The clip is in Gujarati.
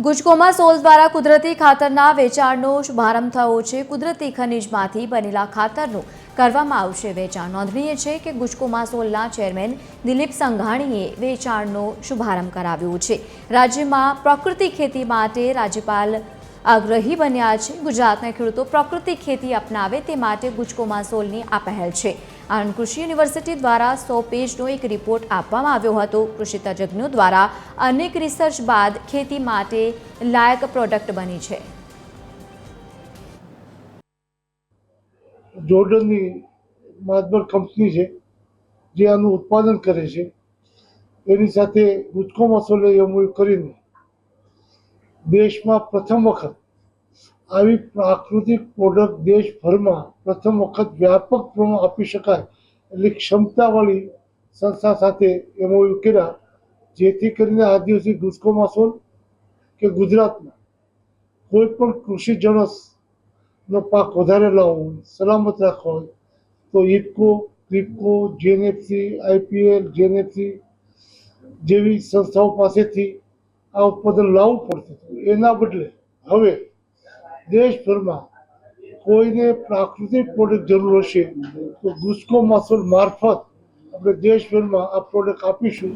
ગુજકોમાં સોલ દ્વારા કુદરતી ખાતરના વેચાણનો શુભારંભ થયો છે। કુદરતી ખનિજમાંથી બનેલા ખાતરનું કરવામાં આવશે વેચાણ। નોંધનીય છે કે ગુજકોમાં સોલના ચેરમેન દિલીપ સંઘાણીએ વેચાણનો શુભારંભ કરાવ્યો છે। રાજ્યમાં પ્રાકૃતિક ખેતી માટે રાજ્યપાલ આગ્રહી બન્યા છે। ગુજરાતના ખેડૂતો પ્રાકૃતિક ખેતી અપનાવે તે માટે ગુજકોમાં સોલની આ પહેલ છે। આણંદ કૃષિ યુનિવર્સિટી દ્વારા 100 પેજનો એક રિપોર્ટ આપવામાં આવ્યો હતો। કૃષિ તજજ્ઞો દ્વારા અનેક રિસર્ચ બાદ ખેતી માટે લાયક પ્રોડક્ટ બની છે। જોર્ડનની માતબર કંપની છે જે આનું ઉત્પાદન કરે છે, એની સાથે ગુજકોમાં સોલે એમઓયુ કરીને દેશમાં પ્રથમ વખત આવી પ્રાકૃતિક પ્રોડક્ટ દેશભરમાં પ્રથમ વખત વ્યાપક પ્રમાણમાં આપી શકાય એટલી ક્ષમતાવાળી સંસ્થા સાથે એમઓયુ કર્યા, જેથી કરીને આ દિવસે ગુજકોમાં સોલ કે ગુજરાતમાં કોઈ પણ કૃષિ જણસનો પાક વધારે લાવવો હોય, સલામત રાખવા હોય તો IFFCO, KRIBHCO, GNFC, IPL, GNFC જેવી સંસ્થાઓ પાસેથી આ ઉત્પાદન લાવવું પડતું હતું। એના બદલે હવે દેશભરમાં કોઈને પ્રાકૃતિક પ્રોડક્ટ જરૂર હશે તો ગુજકોમાં સોલ મારફત આપણે દેશભરમાં આ પ્રોડક્ટ આપીશું।